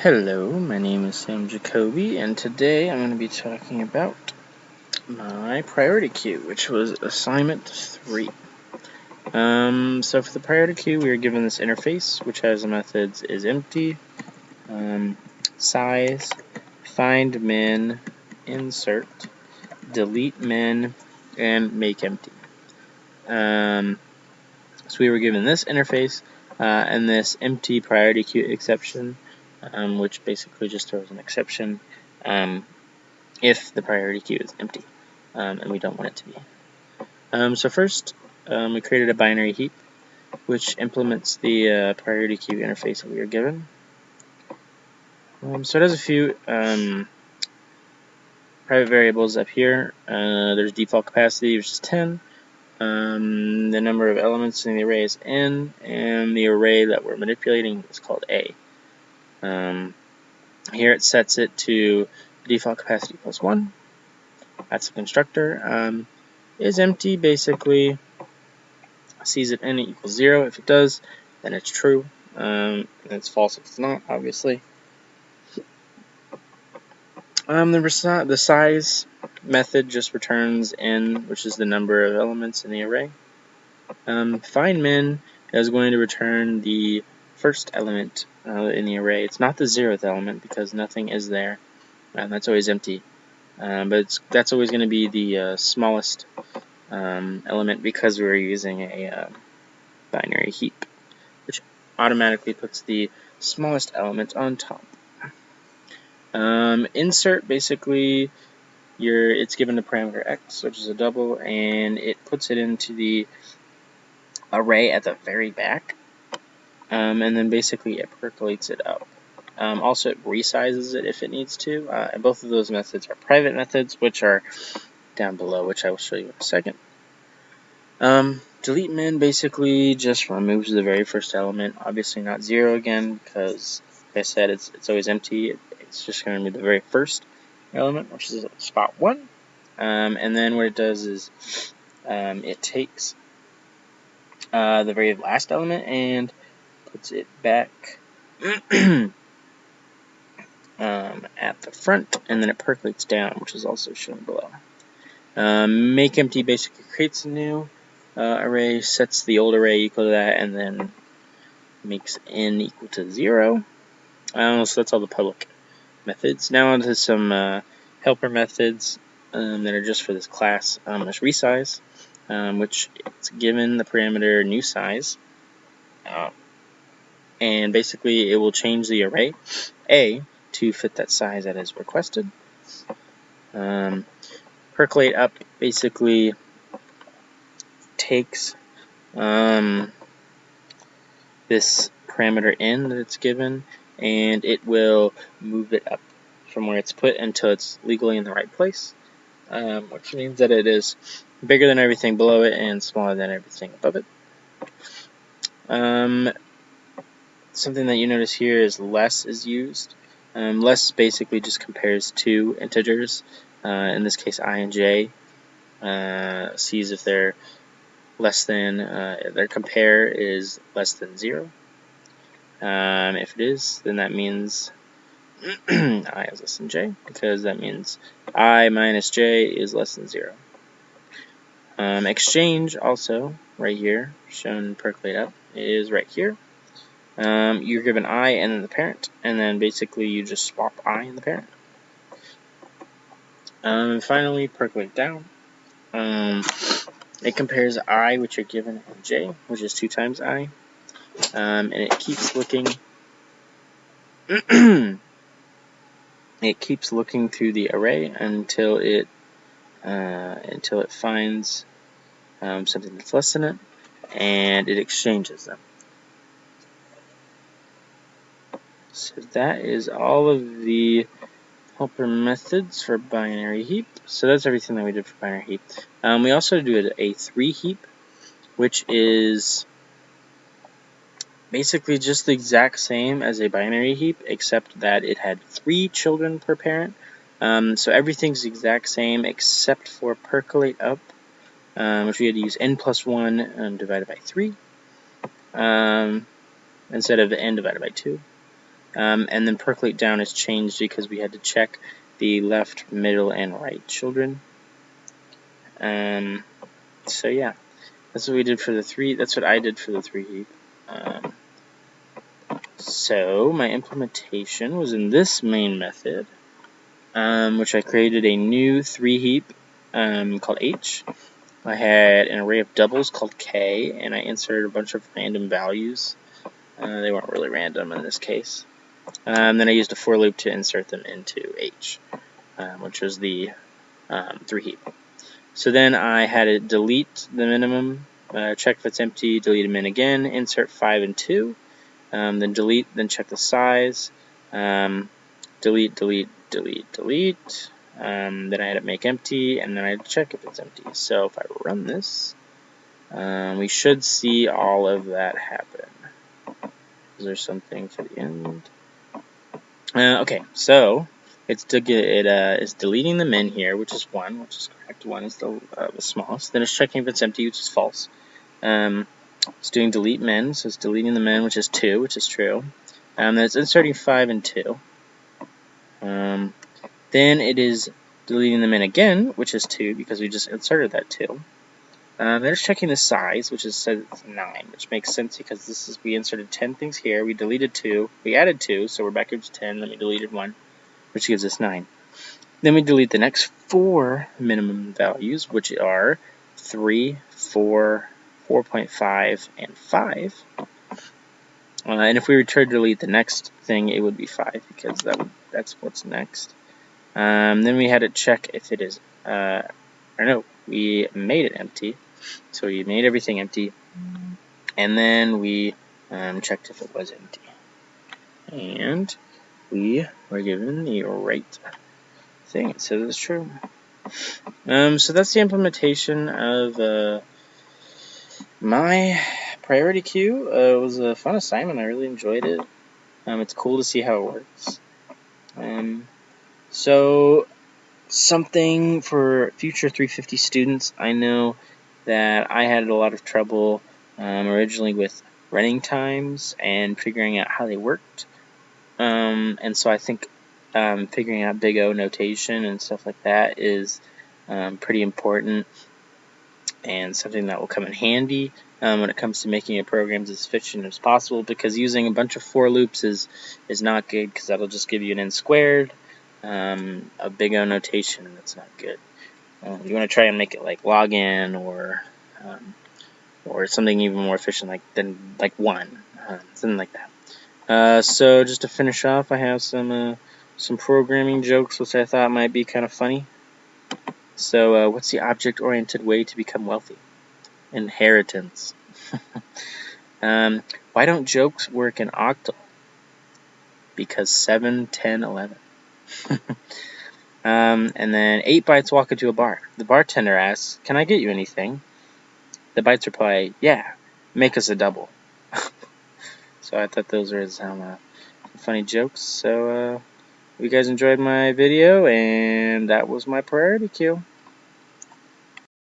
Hello, my name is Sam Jacoby, and today I'm going to be talking about my priority queue, which was assignment 3. So for the priority queue, we are given this interface, which has the methods isEmpty, size, find min, insert, delete min, and make empty. So we were given this interface and this empty priority queue exception, which basically just throws an exception if the priority queue is empty, and we don't want it to be. So first, we created a binary heap, which implements the priority queue interface that we are given. So it has a few private variables up here. There's default capacity, which is 10. The number of elements in the array is n, and the array that we're manipulating is called a. Here it sets it to default capacity plus 1. That's the constructor. isEmpty basically sees if n equals 0. If it does, then it's true. And it's false if it's not, obviously. The size method just returns n, which is the number of elements in the array. Find min is going to return the first element in the array. It's not the 0th element because nothing is there. That's always empty. But that's always going to be the smallest element because we're using a binary heap, which automatically puts the smallest element on top. Insert, basically, it's given the parameter x, which is a double, and it puts it into the array at the very back, and then basically it percolates it up. Also, it resizes it if it needs to, and both of those methods are private methods, which are down below, which I will show you in a second. Delete min basically just removes the very first element, obviously not 0 again, because, like I said, it's always empty. It's just going to be the very first element, which is spot 1. And then what it does is it takes the very last element and puts it back at the front, and then it percolates down, which is also shown below. Make empty basically creates a new array, sets the old array equal to that, and then makes n equal to 0. So that's all the public methods. Now onto some helper methods that are just for this class. There's resize, which it's given the parameter new size, and basically it will change the array a to fit that size that is requested. Percolate up basically takes this parameter n that it's given, and it will move it up from where it's put until it's legally in the right place, which means that it is bigger than everything below it and smaller than everything above it. Something that you notice here is less is used. Less basically just compares two integers, in this case I and j, sees if they're less than, their compare is less than 0. If it is, then that means I is less than j, because that means I minus j is less than 0. Exchange also, right here, shown percolate up, is right here. You're given I and then the parent, and then basically you just swap I and the parent. And finally, percolate down. It compares I, which you're given, and j, which is 2 times I, and it keeps looking. It keeps looking through the array until it finds something that's less than it, and it exchanges them. So that is all of the helper methods for binary heap. So that's everything that we did for binary heap. We also do a 3 heap, which is basically just the exact same as a binary heap, except that it had 3 children per parent. So everything's the exact same except for percolate up, which we had to use n plus 1 divided by 3 instead of n divided by 2. And then percolate down is changed because we had to check the left, middle, and right children. So yeah, that's what we did for the 3. That's what I did for the 3 heap. So my implementation was in this main method, which I created a new 3 heap called H. I had an array of doubles called K, and I inserted a bunch of random values. They weren't really random in this case. Then I used a for loop to insert them into H, which was the 3 heap. So then I had to delete the minimum, check if it's empty, delete a min again, insert 5 and 2, then delete, then check the size, delete, delete, delete, delete. Then I had to make empty, and then I had to check if it's empty. So if I run this, we should see all of that happen. Is there something for the end? Okay, so it's deleting the min here, which is 1, which is correct. 1 is the smallest. Then it's checking if it's empty, which is false. It's doing delete min, so it's deleting the min, which is 2, which is true. Then it's inserting 5 and 2. Then it is deleting the min again, which is 2, because we just inserted that 2. Then it's checking the size, which is said it's 9, which makes sense because we inserted 10 things here, we deleted 2, we added 2, so we're back up to 10, then we deleted 1, which gives us 9. Then we delete the next 4 minimum values, which are 3, 4, 4.5, and 5. And if we were to delete the next thing, it would be 5, because that's what's next. Then we had to check if it is, we made it empty. So we made everything empty, and then we checked if it was empty. And we were given the right thing. It says it's true. So that's the implementation of my PriorityQueue. It was a fun assignment. I really enjoyed it. It's cool to see how it works. So something for future 350 students. I know that I had a lot of trouble originally with running times and figuring out how they worked. And so I think figuring out big O notation and stuff like that is pretty important and something that will come in handy when it comes to making your programs as efficient as possible, because using a bunch of for loops is not good, because that'll just give you an n squared. A big O notation, that's not good. You want to try and make it like login or something even more efficient like 1, something like that. So just to finish off, I have some programming jokes which I thought might be kind of funny. So what's the object-oriented way to become wealthy? Inheritance. Why don't jokes work in octal? Because 7, 10, 11. And then 8 bytes walk into a bar. The bartender asks, "Can I get you anything?" The bytes reply, "Yeah, make us a double." So I thought those were some funny jokes. So if you guys enjoyed my video, and that was my PriorityQueue.